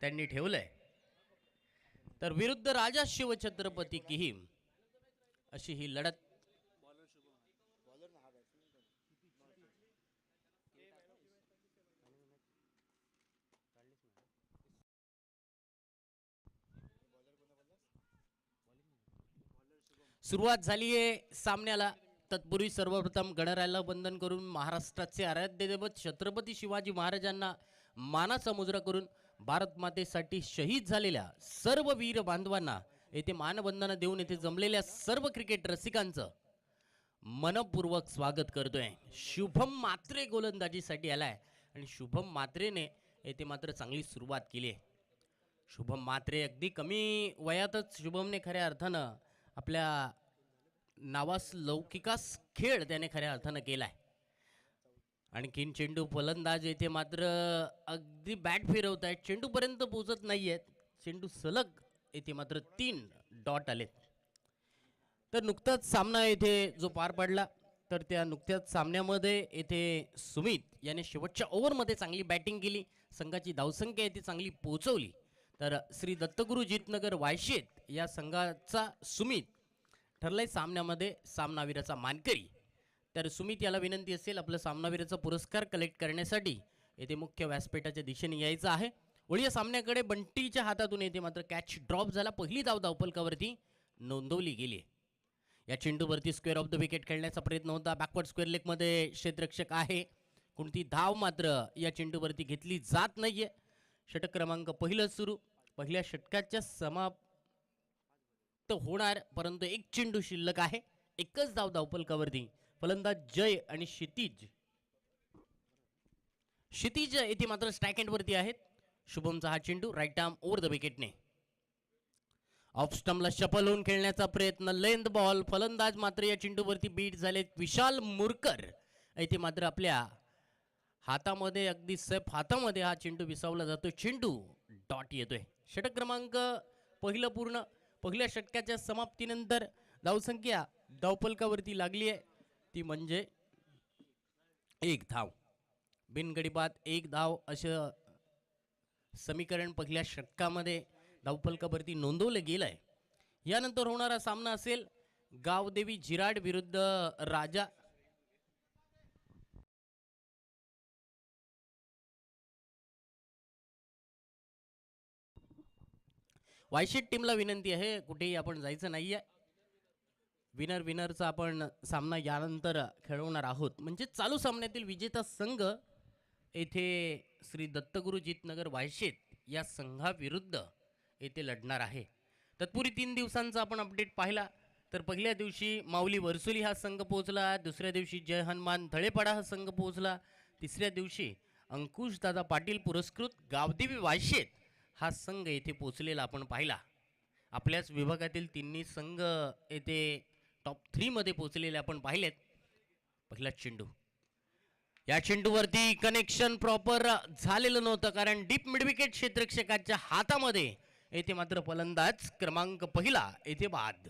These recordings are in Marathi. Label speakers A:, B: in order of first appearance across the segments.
A: त्यांनी ठेवलंय. तर विरुद्ध राजा शिवछत्रपती किहीम अशी ही लढत. सुरुवात झाली आहे सामन्याला. तत्पूर्वी सर्वप्रथम गणरायाला वंदन करून महाराष्ट्राचे आराध्य दैवत छत्रपती शिवाजी महाराजांना मानाचा मुजरा करून भारत मातेसाठी शहीद झालेल्या सर्व वीर बांधवांना येथे मानवंदना देऊन येथे जमलेल्या सर्व क्रिकेट रसिकांचं मनपूर्वक स्वागत करतोय. शुभम मात्रे गोलंदाजीसाठी आलाय आणि शुभम मात्रेने येथे मात्र चांगली सुरुवात केली आहे. शुभम मात्रे अगदी कमी वयातच शुभमने खऱ्या अर्थानं आपल्या नावास लौकिकास खेळ त्याने खऱ्या अर्थानं केलाय. आणखीन चेंडू फलंदाज येथे मात्र अगदी बॅट फिरवत आहेत, चेंडूपर्यंत पोहोचत नाहीयेत. चेंडू सलग येथे मात्र 3 डॉट आलेत. तर नुकताच सामना येथे जो पार पडला तर त्या नुकत्याच सामन्यामध्ये येथे सुमित याने शेवटच्या ओव्हरमध्ये चांगली बॅटिंग केली, संघाची धावसंख्या येथे चांगली पोहोचवली. तर श्री दत्तगुरु जितनगर वायशेत या संघाचा सुमित ठरलाय सामन्यामध्ये सामनावीराचा मानकरी. तर सुमित याला विनंती असेल आपला सामनावीराचा पुरस्कार कलेक्ट करण्यासाठी येथे मुख्य व्यासपीठाच्या दिशेने यायचं आहे. वळीया सामन्याकडे बंटीच्या हातातून येथे मात्र कॅच ड्रॉप झाला. पहिली धाव धावफलकावरती नोंदवली गेली. या चेंडूवरती स्क्वेअर ऑफ द विकेट खेळण्याचा प्रयत्न होता. बॅकवर्ड स्क्वेअर लेगमध्ये क्षेत्ररक्षक आहे, कोणती धाव मात्र या चेंडूवरती घेतली जात नाहीये. षटक क्रमांक पहिलं सुरू. पहिल्या षटकाच्या समाप्त होणार, परंतु एक चेंडू शिल्लक आहे. एकच धाव धावफलकावरती. फलंदाज जय आणि क्षितिज येथे मात्र स्ट्राईक एंडवरती आहेत. शुभमचा हा चेंडू राईट आर्म ओव्हर द विकेटने ऑफ स्टंपला शफल होऊन खेळण्याचा प्रयत्न. Length ball. फलंदाज मात्र या चेंडूवरती बीट झालेत. विशाल मुरकर येथे मात्र आपल्या हातामध्ये अगदी सेफ हातामध्ये हा चेंडू विसावला जातो. चेंडू डॉट येतोय. षटक क्रमांक पहिलं पूर्ण. पहिल्या षटकाच्या समाप्तीनंतर धावसंख्या धावफलकावरती लागली आहे ती म्हणजे 1 धाव. बिनगडीबाद 1 धाव असं समीकरण पहिल्या षटकामध्ये धावफलकावरती नोंदवलं गेलंय. यानंतर होणारा सामना असेल गावदेवी जिराड विरुद्ध राजा. वायशेट टीमला विनंती आहे कुठेही आपण जायचं नाहीये. विनरचा आपण सामना यानंतर खेळवणार आहोत. म्हणजे चालू सामन्यातील विजेता संघ येथे श्री दत्तगुरु जितनगर वायशेत या संघाविरुद्ध येथे लढणार आहे. तत्पूर्वी 3 दिवसांचा आपण अपडेट पाहिला तर पहिल्या दिवशी माऊली वरसुली हा संघ पोहोचला. दुसऱ्या दिवशी जय हनुमान तळेपाडा हा संघ पोहोचला. तिसऱ्या दिवशी अंकुश दादा पाटील पुरस्कृत गावदेवी वायशेत हा संघ येथे पोहोचलेला आपण पाहिला. आपल्याच विभागातील तिन्ही संघ येथे टॉप 3 मध्ये पोहोचलेले आपण पाहिलेत. पहिला चेंडू. या चेंडूवरती कनेक्शन प्रॉपर झालेलं नव्हतं कारण डीप मिडविकेट क्षेत्ररक्षकाच्या हातामध्ये येथे मात्र फलंदाज क्रमांक पहिला येथे बाद.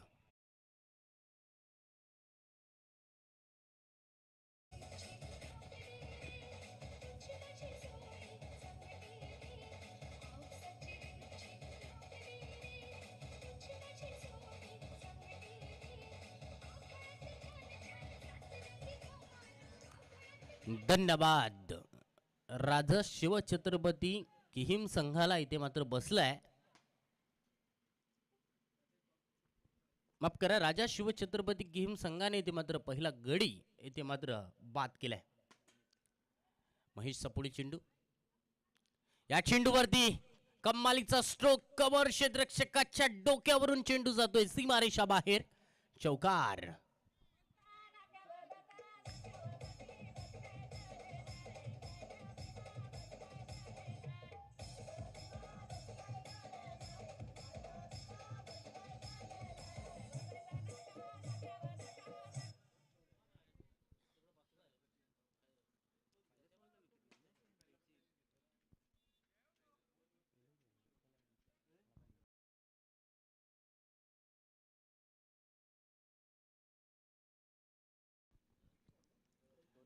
A: धन्यवाद. राजा शिवछत्रपती किहीम संघाला इथे मात्र बसलाय. माफ करा, राजा शिवछत्रपती किहीम संघाने इथे मात्र पहिला गडी इथे मात्र बाद केलाय. महेश सपोडी चेंडू. या चेंडूवरती कमालीचा स्ट्रोक. कव्हर क्षेत्ररक्षकाच्या डोक्यावरून चेंडू जातोय सीमारेषा बाहेर. चौकार.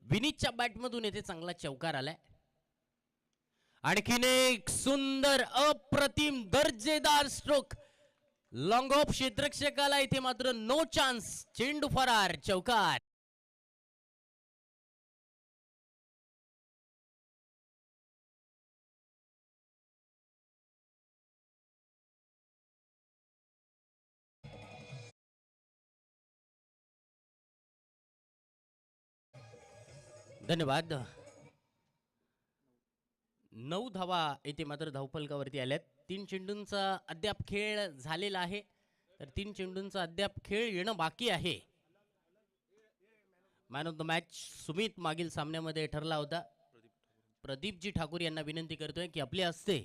A: विनीतच्या बॅटमधून येथे चांगला चौकार आलाय. आणखीन एक सुंदर अप्रतिम दर्जेदार स्ट्रोक लॉंग ऑफ क्षेत्ररक्षकाला इथे मात्र नो चान्स चेंडू फरार चौकार. धन्यवाद. 9 धावा इथे मात्र धावफलकावरती आल्यात. 3 चेंडूंचा अद्याप खेळ झालेला आहे तर 3 चेंडूंचा अद्याप खेळ येणं बाकी आहे. Man of the match Sumit मागील सामन्यामध्ये ठरला होता. प्रदीपजी ठाकूर यांना विनंती करतोय की आपल्या हस्ते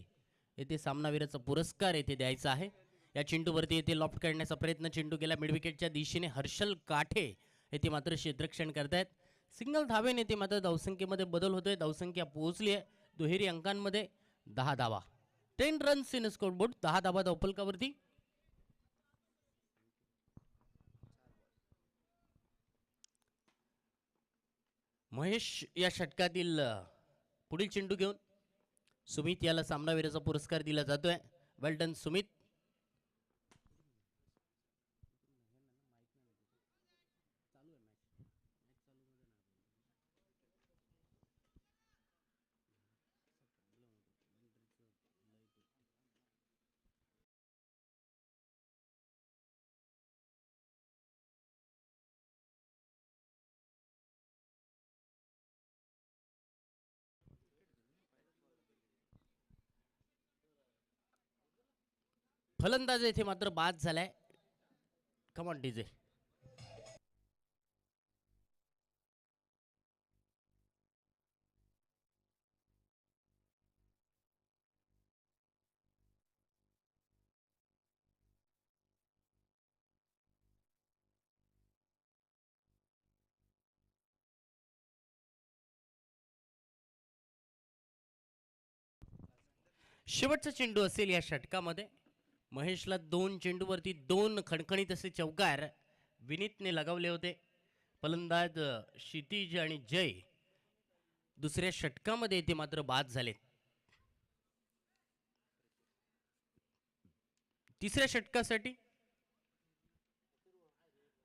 A: येथे सामनावीराचा पुरस्कार येथे द्यायचा आहे. या चेंडूवरती येथे लॉफ्ट करण्याचा प्रयत्न चेंडू गेला मिड विकेटच्या दिशेने. हर्षल काठे येथे मात्र क्षेत्ररक्षण करतायत. सिंगल धावेने ते मात्र धावसंख्येमध्ये बदल होतोय. धावसंख्या पोहोचली आहे दुहेरी अंकांमध्ये 10 धावा. 10 रन्स इन स्कोरबोर्ड. 10 धावा धावफलकावरती. महेश या षटकातील पुढील चेंडू घेऊन सुमित याला सामनावीराचा पुरस्कार दिला जातोय. वेल डन सुमित. फलंदाज येथे मात्र बाद झालाय. Come on DJ. शेवटचा चेंडू असेल या षटकामध्ये. महेशला 2 चेंडूवरती 2 खणखणीत असे चौकार विनीतने लगावले होते. फलंदाज क्षितिज आणि जय दुसऱ्या षटकामध्ये ते मात्र बाद झालेत. तिसऱ्या षटकासाठी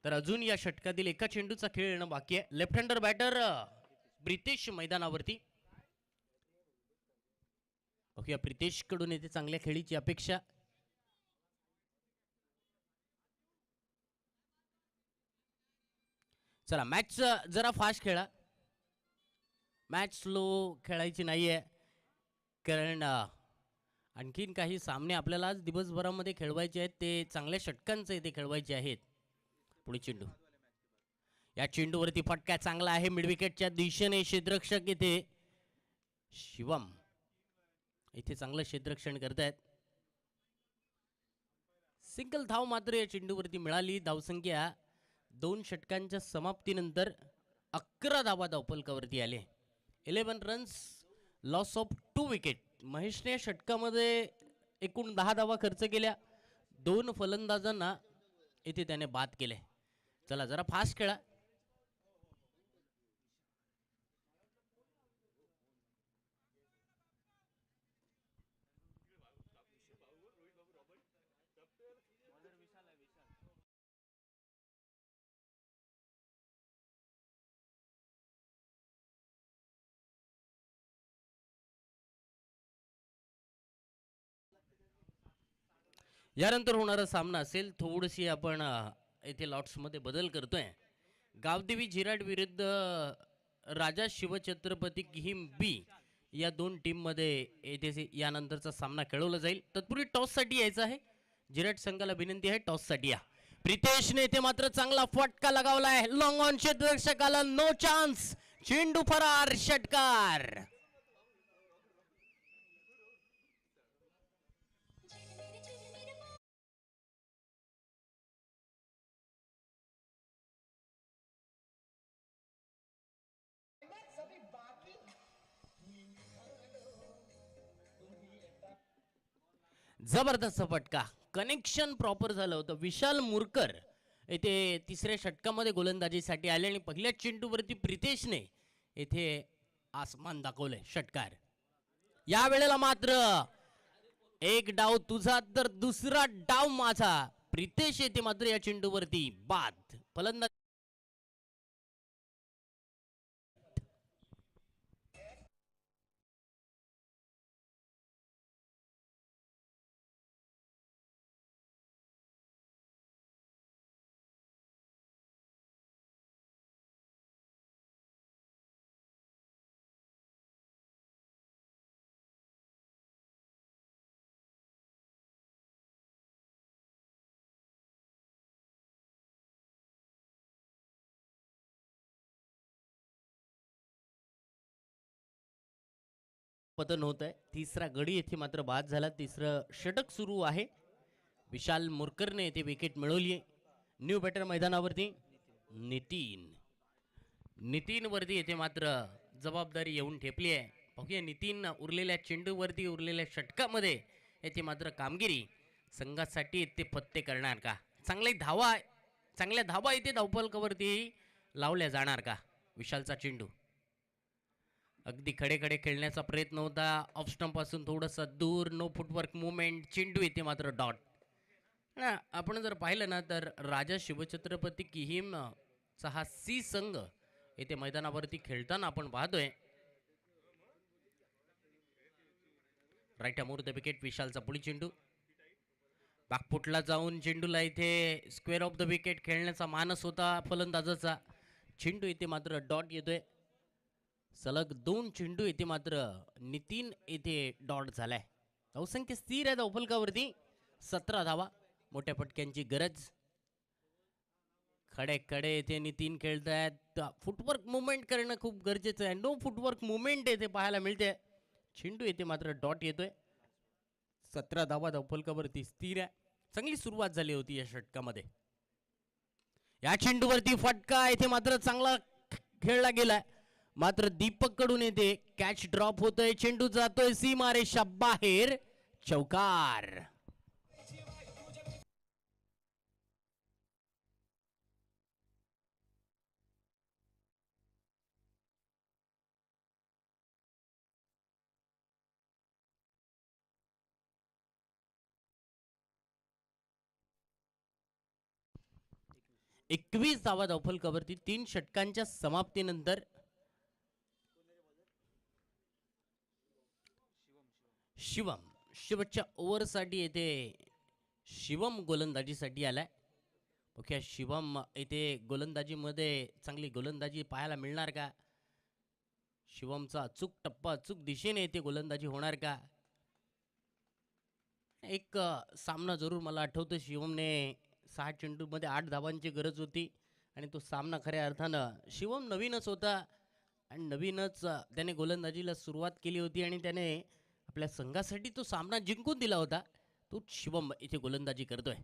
A: तर अजून या षटकातील एका चेंडूचा खेळ येणं बाकी आहे. लेफ्ट हँडर बॅटर प्रितेश मैदानावरती. ओके, प्रितेश कडून येथे चांगल्या खेळीची अपेक्षा. चला मॅच जरा फास्ट खेळा. मॅच स्लो खेळायची नाहीये कारण आणखीन काही सामने आपल्याला आज दिवसभरामध्ये खेळवायचे आहेत. ते चांगल्या षटकांचे इथे खेळवायचे आहेत. पुढे चेंडू. या चेंडूवरती फटका चांगला आहे मिड विकेटच्या दिशेने. क्षेत्ररक्षक इथे शिवम इथे चांगलं क्षेत्ररक्षण करतायत. सिंगल धाव मात्र या चेंडूवरती मिळाली. धावसंख्या 2 षटकांच्या समाप्तीनंतर 11 धावा धावफलकावरती आले. 11 रन्स लॉस ऑफ 2 विकेट. महेशने षटकामध्ये एकूण 10 धावा खर्च केल्या. 2 फलंदाजांना इथे त्याने बाद केले. चला जरा फास्ट खेळा. यानंतर होणारा सामना असेल थोडीशी आपण येथे लॉट्समध्ये बदल करतोय. गावदेवी झिराट विरुद्ध राजा शिवछत्रपती किहिम बी या 2 टीममध्ये येथे यानंतरचा सामना खेळवला जाईल. तत्पूर्वी टॉससाठी यायचं आहे. झिराट संघाला विनंती आहे टॉससाठी या. प्रितेशने इथे मात्र चांगला फटका लगावलाय. लॉंग ऑन क्षेत्ररक्षकाला नो चान्स. चेंडू फरार षटकार. जबरदस्त फटका. कनेक्शन प्रॉपर झालं होतं. विशाल मुरकर येथे तिसऱ्या षटकामध्ये गोलंदाजीसाठी आले आणि पहिल्या चेंडूवरती प्रितेशने येथे आसमान दाखवले. षटकार. या वेळेला मात्र एक डाव तुझा तर दुसरा डाव माझा. प्रितेश येते मात्र या चेंडूवरती बाद. फलंदाज पतन होत आहे. तिसरा गडी येथे मात्र बाद झाला. तिसरं षटक सुरू आहे. विशाल मुरकरने येथे विकेट मिळवली. न्यू बॅटर मैदानावरती नितीन. नितीन वरती येथे मात्र जबाबदारी येऊन ठेपली आहे. बघूया नितीन उरलेल्या चेंडूवरती उरलेल्या षटकामध्ये येथे मात्र कामगिरी संघासाठी ते फत्ते करणार का. चांगल्या धावा येथे धावफलकावरती लावल्या जाणार का. विशालचा चेंडू अगदी खडे खडे खेळण्याचा प्रयत्न होता. ऑफ स्टंप पासून थोडंसं दूर. No footwork movement. चेंडू येते मात्र डॉट. आपण जर पाहिलं ना तर राजा शिवछत्रपती किहीम चा हा सी संघ येथे मैदानावरती खेळताना आपण पाहतोय. राईट अमोर द विकेट. विशालचा पुढील चेंडू बागफुटला जाऊन चेंडूला इथे स्क्वेअर ऑफ द विकेट खेळण्याचा मानस होता फलंदाजाचा. चेंडू इथे मात्र डॉट येतोय. सलग 2 चेंडू येथे मात्र नितीन येथे डॉट झालाय. धावसंख्या स्थिर आहे धावफलकावरती 17 धावा. मोठ्या पटक्यांची गरज. खडे खडे येथे नितीन खेळतायत. फुटवर्क मुवमेंट करणं खूप गरजेचं आहे. नो फुटवर्क मुवमेंट येथे पाहायला मिळते. चेंडू येथे मात्र डॉट येतोय. 17 धावा धावफलकावरती स्थिर आहे. चांगली सुरुवात झाली होती या षटकामध्ये. या चेंडूवरती फटका येथे मात्र चांगला खेळला गेलाय. मात्र दीपक कडून येते कॅच ड्रॉप होतोय. चेंडू जातोय सीमारेषा बाहेर. चौकार. एकवीस धावा धावफलकावरती 3 षटकांच्या समाप्तीनंतर शिवच्या ओव्हरसाठी येथे शिवम गोलंदाजीसाठी आलाय. ओके शिवम येथे गोलंदाजीमध्ये चांगली गोलंदाजी पाहायला मिळणार का. शिवमचा अचूक टप्पा अचूक दिशेने येथे गोलंदाजी होणार का. एक सामना जरूर मला आठवतो. शिवमने 6 चेंडूमध्ये 8 धावांची गरज होती आणि तो सामना खऱ्या अर्थानं शिवम नवीनच होता आणि नवीनच त्याने गोलंदाजीला सुरुवात केली होती आणि त्याने आपल्या संघासाठी तो सामना जिंकून दिला होता. तो शिवम इथे गोलंदाजी करतोय.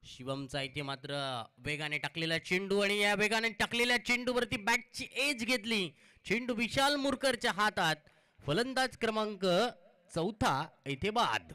A: शिवमचा इथे मात्र वेगाने टाकलेला चेंडू आणि या वेगाने टाकलेल्या चेंडूवरती बॅटची एज घेतली. चेंडू विशाल मुरकरच्या हातात. फलंदाज क्रमांक 4 इथे बाद.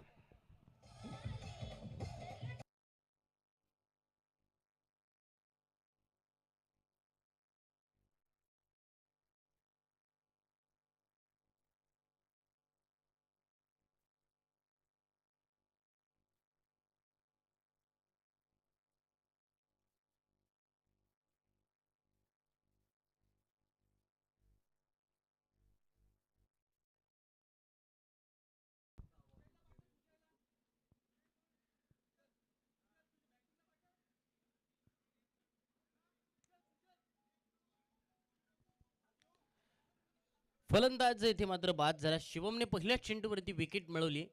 A: फलंदाज इथे मात्र बाद झाला. शिवमने पहिल्या चेंडूवरती विकेट मिळवली.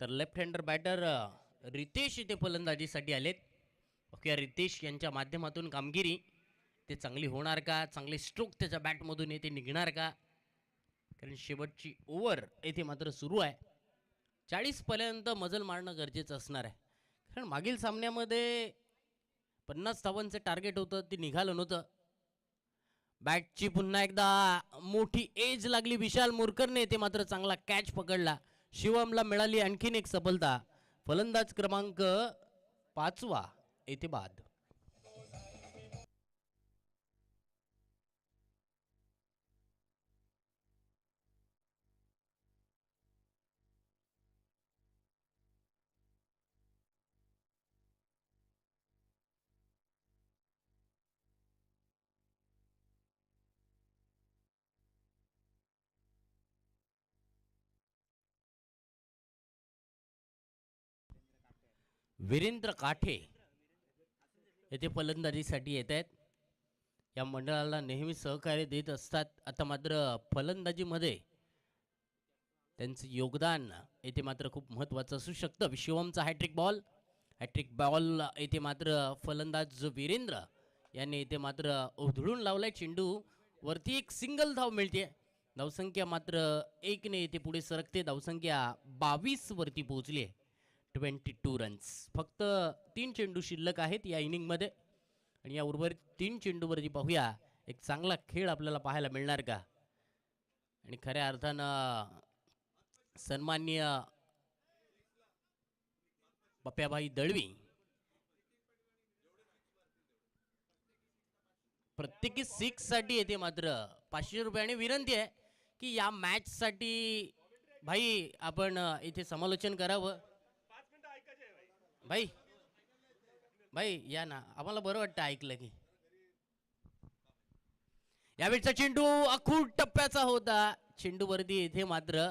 A: तर लेफ्ट हँडर बॅटर रितेश इथे फलंदाजीसाठी आलेत. ओके रितेश यांच्या माध्यमातून कामगिरी ते चांगली होणार का. चांगले स्ट्रोक त्याच्या बॅटमधून येथे निघणार का. कारण शेवटची ओव्हर येथे मात्र सुरू आहे. 40 पर्यंत मजल मारणं गरजेचं असणार आहे. कारण मागील सामन्यामध्ये 50 धावांचं टार्गेट होतं ते निघालं नव्हतं. बॅटची पुन्हा एकदा मोठी एज लागली. विशाल मुरकरने ते मात्र चांगला कॅच पकडला. शिवमला मिळाली आणखीन एक सफलता. फलंदाज क्रमांक 5 येथे बाद. वीरेंद्र काठे येथे फलंदाजीसाठी येत आहेत. या मंडळाला नेहमी सहकार्य देत असतात. आता मात्र फलंदाजीमध्ये त्यांचं योगदान येथे मात्र खूप महत्त्वाचं असू शकतं. शिवमचा हॅट्रिक बॉल येथे मात्र फलंदाज वीरेंद्र यांनी येथे मात्र उधळून लावलाय. चेंडू वरती एक सिंगल धाव मिळते. धावसंख्या मात्र 1 ने येथे पुढे सरकते. धावसंख्या 22 वरती पोहोचली आहे. 22 रन्स. फक्त 3 चेंडू शिल्लक आहेत या इनिंगमध्ये आणि या उर्वरित 3 चेंडूवरती पाहूया एक चांगला खेळ आपल्याला पाहायला मिळणार का. आणि खऱ्या अर्थानं सन्माननीय पप्प्याभाई दळवी प्रत्येकी 6 साठी येते. मात्र 500 रुपयाने विनंती आहे की या मॅच साठी भाई आपण इथे समालोचन करावं. भाई भाई या ना, आम्हाला बरं वाटतं ऐकलं की. यावेळचा चेंडू अखूट टप्प्याचा होता. चेंडूवरती येथे मात्र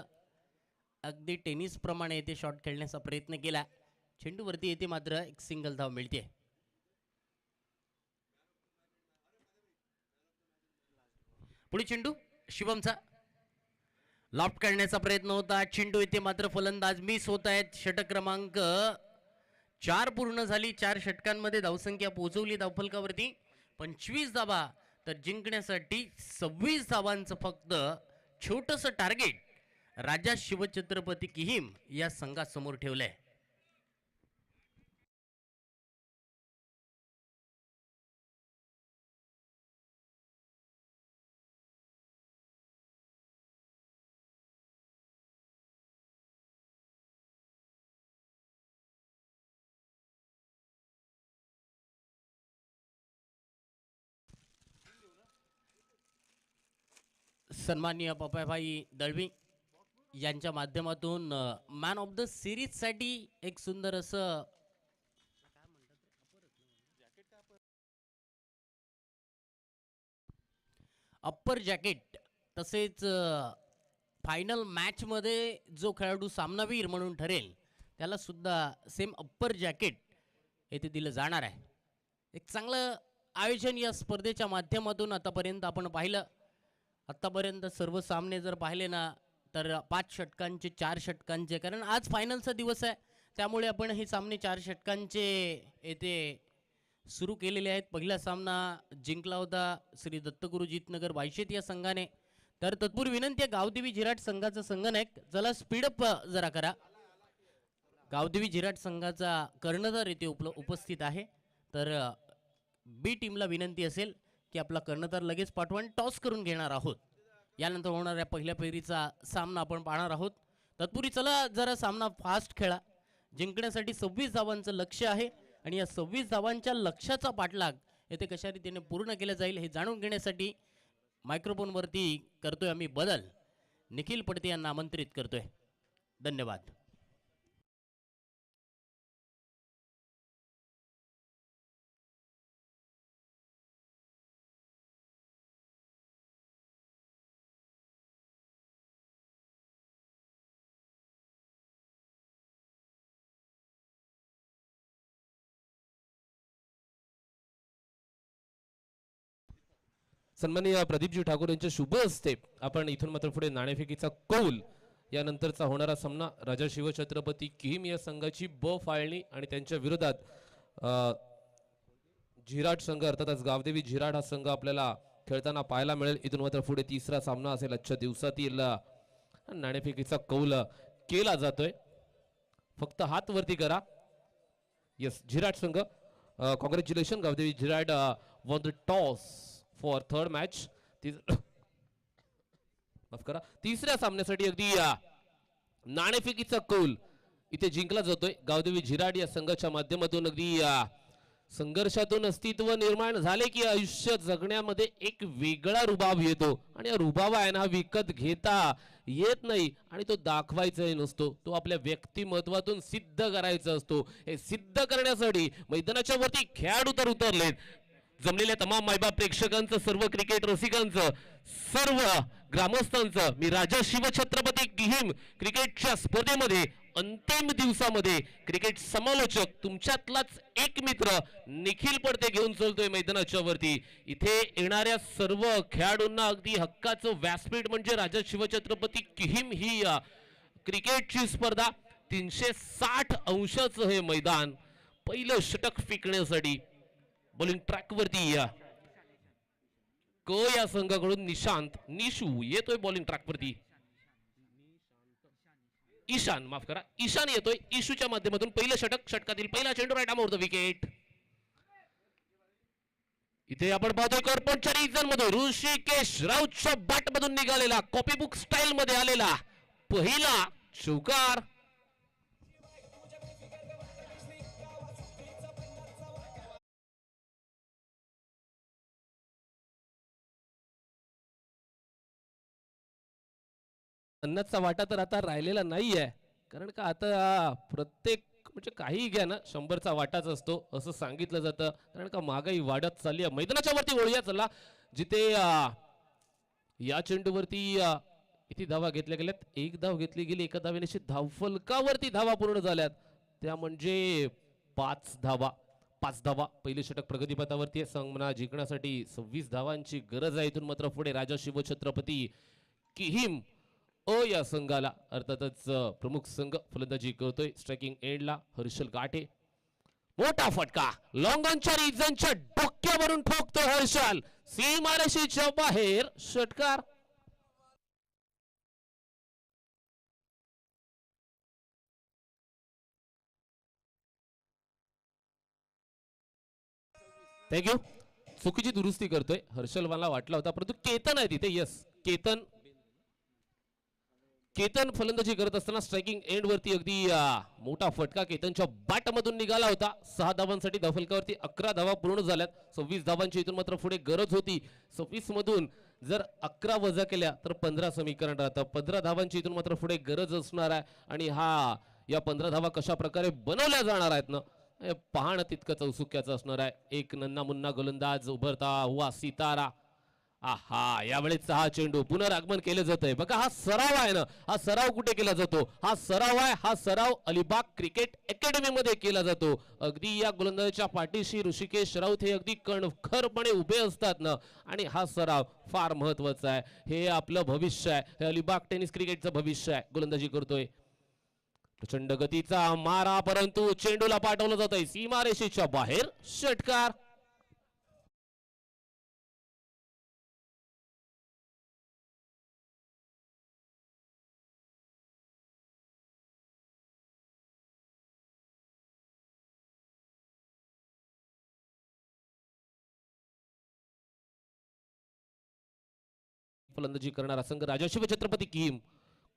A: अगदी टेनिस प्रमाणे येथे शॉट खेळण्याचा प्रयत्न केला. चेंडूवरती येथे मात्र एक सिंगल धाव मिळते. पुढे चेंडू शिवमचा लॉफ्ट करण्याचा प्रयत्न होता. चेंडू येथे मात्र फलंदाज मिस होत आहेत. षटक क्रमांक 4 पूर्ण झाली. 4 षटकांमध्ये धावसंख्या पोहोचवली धावफलकावरती 25 धावा. तर जिंकण्यासाठी 26 धावांचं फक्त छोटंसं टार्गेट राजा शिवछत्रपती किहीम या संघासमोर ठेवलंय. सन्माननीय पप्पाभाई दळवी यांच्या माध्यमातून मॅन ऑफ द सिरीज साठी एक सुंदर असं अप्पर जॅकेट तसेच फायनल मॅच मध्ये जो खेळाडू सामनावीर म्हणून ठरेल त्याला सुद्धा सेम अप्पर जॅकेट येथे दिलं जाणार आहे. एक चांगलं आयोजन या स्पर्धेच्या माध्यमातून आतापर्यंत आपण पाहिलं. आतापर्यंत सर्व सामने जर पाहिले ना तर 5 षटकांचे 4 षटकांचे, कारण आज फायनलचा दिवस आहे त्यामुळे आपण हे सामने 4 षटकांचे येथे सुरू केलेले आहेत. पहिला सामना जिंकला होता श्री दत्तगुरु जीतनगर वायशेत या संघाने. तर तत्पूर्वी विनंती आहे गावदेवी झिराट संघाचा संघनायक जरा स्पीडअप जरा करा. गावदेवी झिराट संघाचा कर्णधार येथे उपस्थित आहे. तर बी टीमला विनंती असेल की आपला कर्णधार लगेच पाठवा. टॉस करून घेणार आहोत. यानंतर होणाऱ्या पहिल्या फेरीचा सामना आपण पाहणार आहोत. तत्पूर्वी चला जरा सामना फास्ट खेळा. जिंकण्यासाठी 26 धावांचं लक्ष्य आहे आणि या 26 धावांच्या लक्ष्याचा पाठलाग येथे कशा रीतीने पूर्ण केला जाईल हे जाणून घेण्यासाठी मायक्रोफोनवरती करतोय आम्ही बदल. निखिल पडते यांना आमंत्रित करतोय. धन्यवाद.
B: सन्माननीय प्रदीपजी ठाकूर यांच्या शुभ हस्ते आपण इथून मात्र पुढे नाणेफेकीचा कौल यानंतरचा होणारा सामना राजा शिवछत्रपती किहीम या संघाची ब फाळणी आणि त्यांच्या विरोधात झिराट संघ अर्थातच गावदेवी झिराट हा संघ आपल्याला खेळताना पाहायला मिळेल. इथून मात्र पुढे तिसरा सामना असेल आजच्या दिवसातील नाणेफेकीचा कौल केला जातोय. फक्त हात वरती करा. यस, झिराट संघ congratulation. Gavdevi Jhirat won the toss for third match. माफ करा, तिसऱ्या सामन्यासाठी अगदी नाणेफेकीचा कौल इथे जिंकला जातोय. गावदेवी झिराट या संघाच्या माध्यमातून अगदी संघर्षातून अस्तित्व निर्माण झाले की आयुष्य जगण्यामध्ये एक वेगळा रुबाब येतो आणि या रुबावा आहे ना विकत घेता येत नाही आणि तो दाखवायचाही नसतो. तो आपल्या व्यक्तिमत्वातून सिद्ध करायचा असतो. हे सिद्ध करण्यासाठी मैदानाच्या वरती खेळाडू तर उतरलेत. जमलेल्या तमाम मायबाप प्रेक्षकांचं, सर्व क्रिकेट रसिकांचं, सर्व ग्रामस्थांचं मी राजा शिवछत्रपती किहीम क्रिकेटच्या स्पर्धेमध्ये अंतिम दिवसामध्ये क्रिकेट समालोचक तुमच्यातलाच एक मित्र निखिल पडते घेऊन चलतोय मैदानाच्या वरती. इथे येणाऱ्या सर्व खेळाडूंना अगदी हक्काचं व्यासपीठ म्हणजे राजा शिवछत्रपती किहीम ही क्रिकेटची स्पर्धा. 360 अंशाचं हे मैदान. पहिलं षटक फेकण्यासाठी बॉलिंग ट्रॅक वरती या संघाकडून निशू येतोय बॉलिंग ट्रॅक वरती. ईशान माफ करा, ईशान येतोय इशूच्या माध्यमातून पहिलं षटक. षटकातील पहिला चेंडू right arm over the wicket. इथे आपण पाहतोय करपंचच्या रिजन मध्ये ऋषिकेश राऊतच्या बॅट मधून निघालेला कॉपी बुक स्टाईल मध्ये आलेला पहिला चौकार. अन्नाचा वाटा तर आता राहिलेला नाहीये, कारण का आता प्रत्येक म्हणजे काही घ्या ना 100चा वाटाच असतो असं सांगितलं जातं, कारण का महागाई वाढत चालली आहे. मैदानाच्या वरती वळूया चला, जिथे या चेंडूवरती किती धावा घेतल्या गेल्यात. एक धाव घेतली गेली, एका धावेने धावफलकावरती धावा पूर्ण झाल्यात, त्या म्हणजे 5 धावा. 5 धावा पहिलं षटक प्रगतीपथावरती आहे. संघ जिंकण्यासाठी 26 धावांची गरज आहे. इथून मात्र पुढे राजा शिवछत्रपती किहीम या संघाला अर्थातच प्रमुख संघ फलंदाजी करतोय. स्ट्रायकिंग एंडला हर्षल गाठे. मोठा फटका लॉंगॉनच्या रिजनच्या डोक्यावरून ठोकतो हर्षल, सीमारेषेच्या बाहेर षटकार. थँक्यू. चुकीची दुरुस्ती करतोय हर्षल, मला वाटला होता, परंतु केतन आहे तिथे. यस, केतन फलंदाजी करत असताना स्ट्रायकिंग एंड वरती अगदी मोठा फटका केतनच्या बॅट मधून निघाला होता. 6 धावांसाठी धावफलकावरती 11 धावा पूर्ण झाल्यात. 26 धावांची इथून मात्र पुढे गरज होती. 26 मधून जर 11 वजा केल्या तर 15 समीकरण राहतं. 15 धावांची इथून मात्र पुढे गरज असणार आहे, आणि या 15 धावा कशा प्रकारे बनवल्या जाणार आहेत ना, हे पाहणं तितकंच औत्सुक्याचं असणार आहे. एक नन्ना मुन्ना गोलंदाज उभरता हुआ सितारा. आहा, यावेळेस हा चेंडू पुनरागमन केलं जातंय. बघा, हा सराव आहे ना, हा सराव कुठे केला जातो? हा सराव आहे, हा सराव अलिबाग क्रिकेट अकॅडमी मध्ये केला जातो. अगदी या गोलंदाजाच्या पाठीशी ऋषिकेश राऊत हे अगदी कणखरपणे उभे असतात ना, आणि हा सराव फार महत्वाचा आहे. हे आपलं भविष्य आहे, हे अलिबाग टेनिस क्रिकेटचं भविष्य आहे. गोलंदाजी करतोय, प्रचंड गतीचा मारा, परंतु चेंडूला पाठवलं जातंय सीमारेषेच्या बाहेर षटकार. फलंदाजी करणारा संघ राजा शिवछत्रपती किहीम.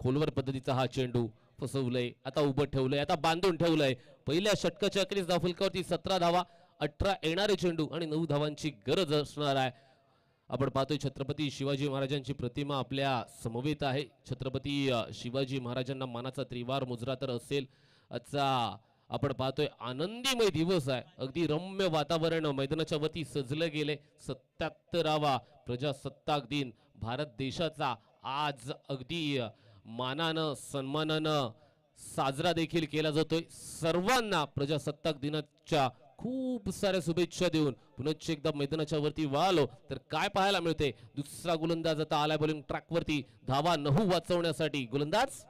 B: खोलवर पद्धतीचा हा चेंडू फसवलंय, आता उभं ठेवलंय, आता बांधून ठेवलंय. पहिल्या षटकाच्या अखेरीस धावफलकावरती 17 धावा, 18 येणारे चेंडू आणि 9 धावांची गरज असणार आहे. आपण पाहतोय छत्रपती शिवाजी महाराजांची प्रतिमा आपल्या समवेत आहे. छत्रपती शिवाजी महाराजांना मानाचा त्रिवार मुजरा तर असेल. आजचा आपण पाहतोय आनंदीमय दिवस आहे. अगदी रम्य वातावरण मैदानाच्या वरती सजलं गेले. 77वा प्रजासत्ताक दिन भारत देशाचा आज अगदी मानानं सन्मानानं साजरा देखील केला जातोय. सर्वांना प्रजासत्ताक दिनाच्या खूप साऱ्या शुभेच्छा देऊन पुनश्च एकदा मैदानाच्या वरती वळालो तर काय पाहायला मिळते? दुसरा गोलंदाज आता आलाय बॉलिंग ट्रॅक वरती. धावा 9 वाचवण्यासाठी गोलंदाज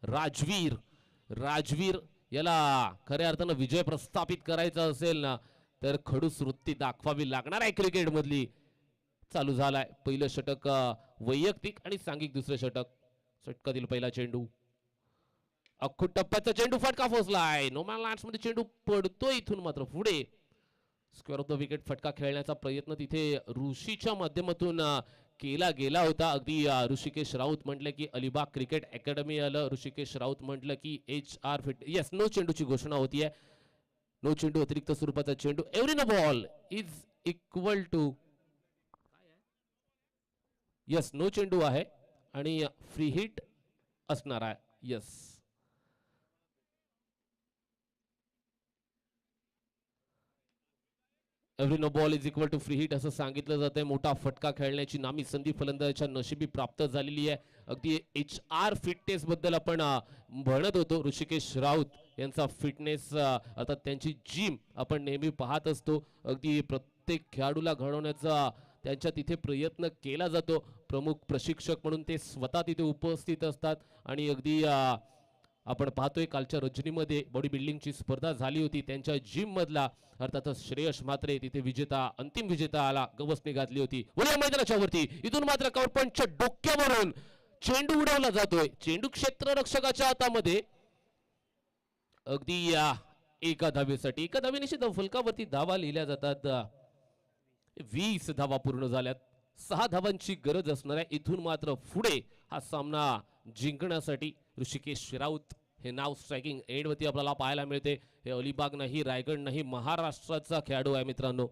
B: राजवीर याला खऱ्या अर्थानं विजय प्रस्थापित करायचा असेल ना, तर खडूस वृत्ती दाखवावी लागणार आहे क्रिकेट मधली. चालू झालाय पहिलं षटक वैयक्तिक आणि सांघिक दुसरं षटक. षटकातील पहिला चेंडू, अख्खूट टप्प्याचा चेंडू, फटका फोसलाय. नो मॅन लँड्स मध्ये चेंडू पडतो. इथून मात्र पुढे स्क्वेअर ऑफ द विकेट फटका खेळण्याचा प्रयत्न तिथे ऋषीच्या माध्यमातून केला गेला होता. अगदी ऋषिकेश राऊत म्हटलं की अलिबाग क्रिकेट अकॅडमी आलं. ऋषिकेश राऊत म्हटलं की HR फिट. येस, नो चेंडूची घोषणा होतीये. नो चेंडू, अतिरिक्त स्वरूपाचा चेंडू. Every no ball is equal to, yes, no चेंडू आहे आणि फ्री हिट असणार आहे. Yes, every no ball is equal to free hit असं सांगितलं जातंय. मोठा फटका खेळण्याची नामी संधी फलंदाजाच्या नशिबी प्राप्त झालेली आहे. अगदी HR फिटनेस बद्दल आपण म्हणत होतो. ऋषिकेश राऊत यांचा फिटनेस अर्थात त्यांची जिम आपण नेहमी पाहत असतो. अगदी प्रत्येक खेळाडूला घडवण्याचा त्यांच्या तिथे प्रयत्न केला जातो. प्रमुख प्रशिक्षक म्हणून ते स्वतः तिथे उपस्थित असतात आणि अगदी आपण पाहतोय कालच्या रजनीमध्ये बॉडी बिल्डिंगची स्पर्धा झाली होती. त्यांच्या जिम मधला अर्थातच श्रेयश म्हात्रे तिथे विजेता अंतिम विजेता आला, गवसणी घातली होती. वळूया मैदानाच्या वरती. इथून मात्र कौरपंचच्या डोक्यावरून चेंडू उडवला जातोय. चेंडू क्षेत्ररक्षकाच्या हातामध्ये. अगदी एका धावेनिशी फलकावरती धावा लिहिल्या जातात. 20 धावा पूर्ण झाल्यात. 6 धावांची गरज असणार आहे. इथून मात्र पुढे हा सामना जिंकण्यासाठी ऋषिकेश राऊत हे नाव स्ट्रायकिंग एंडवरती आपल्याला पाहायला मिळते. हे अलिबाग नाही, रायगड नाही, महाराष्ट्राचा खेळाडू आहे मित्रांनो.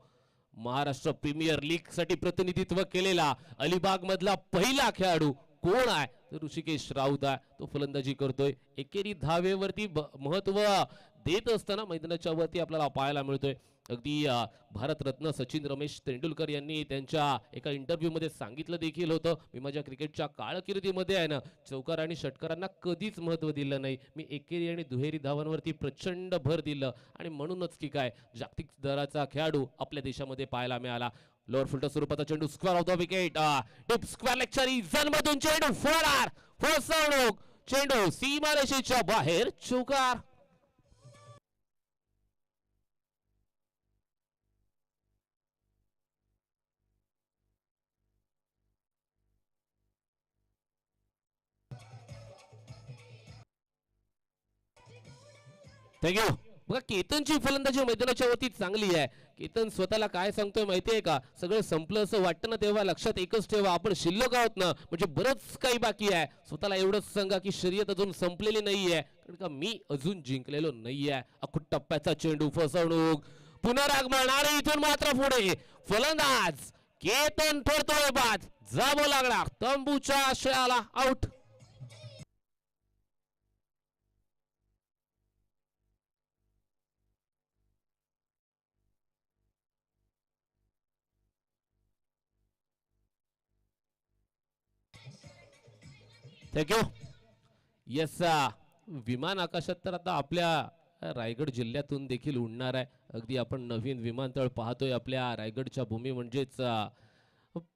B: महाराष्ट्र प्रीमियर लीग साठी प्रतिनिधित्व केलेला अलिबाग मधला पहिला खेळाडू कोण आहे तर ऋषिकेश राऊत आहे. तो फलंदाजी करतोय. एकेरी धावेवरती महत्व देत असताना मैदानाच्या वरती आपल्याला पाहायला मिळतोय. अगदी भारतरत्न सचिन रमेश तेंडुलकर यांनी त्यांच्या एका इंटरव्ह्यू मध्ये सांगितलं देखील होतं, मी माझ्या क्रिकेटच्या कारकिर्दीमध्ये आहे ना चौकार आणि षटकारांना कधीच महत्व दिलं नाही. मी एकेरी आणि दुहेरी धावांवरती प्रचंड भर दिलं आणि म्हणूनच की काय जागतिक दराचा खेळाडू आपल्या देशामध्ये पाहायला मिळाला. लोअर फुलटा स्वरूपाचा चेंडू square off the wicket. Deep square लेक्चरी मधून चेंडू फोडार फसवणूक. चेंडू सीमारेषेच्या बाहेर. चौकार. थँक्यू. बघा केतनची फलंदाजी मैदानाच्या वरती चांगली आहे. केतन स्वतःला काय सांगतोय माहितीये का, सगळं संपलं असं वाटतं ना तेव्हा लक्षात एकच ठेवा, आपण शिल्लक आहोत ना, म्हणजे बरंच काही बाकी आहे. स्वतःला एवढंच सांगा की शर्यत अजून संपलेली नाहीये, कारण का मी अजून जिंकलेलो नाहीये. अखुट टप्प्याचा चेंडू फसवणूक. पुनरागमन आणि इथून मात्र पुढे फलंदाज केतन ठरतोय बाद. जावं लागणार तंबूच्या आशयाला. आउट. थँक्यू. येस. विमान आकाशात तर आता आपल्या रायगड जिल्ह्यातून देखील उडणार आहे. अगदी आपण नवीन विमानतळ पाहतोय आपल्या रायगडच्या भूमी म्हणजेच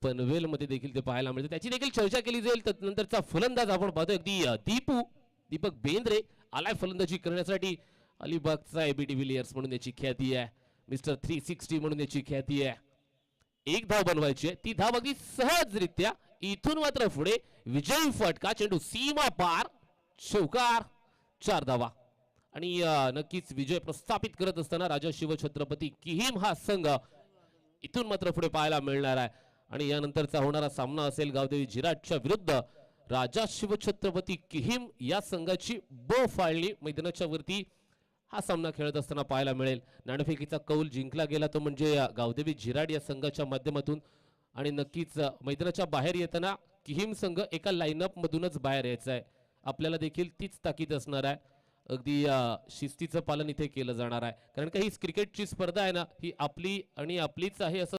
B: पनवेल मध्ये देखील ते पाहायला मिळते. त्याची देखील चर्चा केली जाईल. त्यानंतरचा फलंदाज आपण पाहतोय अगदी दीपक बेंद्रे आलाय फलंदाजी करण्यासाठी. अलिबागचा एबी डिव्हिलियर्स म्हणून याची ख्याती आहे. मिस्टर 360 म्हणून याची ख्याती आहे. एक धाव बनवायची आहे. ती धाव अगदी सहजरित्या. इथून मात्र पुढे विजयी फटका. चेंडू सीमा पार. चौकार. 4 धावा आणि नक्कीच विजय प्रस्थापित करत असताना राजा शिवछत्रपती किहीम हा संघ इथून मात्र पुढे पाहायला मिळणार आहे. आणि यानंतरचा होणारा सामना असेल गावदेवी झिराटच्या विरुद्ध राजा शिवछत्रपती किहीम या संघाची ब फाळणी मैदानाच्या वरती हा सामना खेळत असताना पाहायला मिळेल. नाणेफेकीचा कौल जिंकला गेला तो म्हणजे गावदेवी झिराट या संघाच्या माध्यमातून. आणि नक्कीच मैदानाच्या बाहेर येताना किहीम संघ एका लाईनअप मधूनच बाहेर यायचा आहे. आपल्याला देखील तीच ताकीद असणार आहे. अगदी शिस्तीचं पालन इथे केलं जाणार आहे, कारण का ही क्रिकेटची स्पर्धा आहे ना, ही आपली आणि आपलीच आहे असं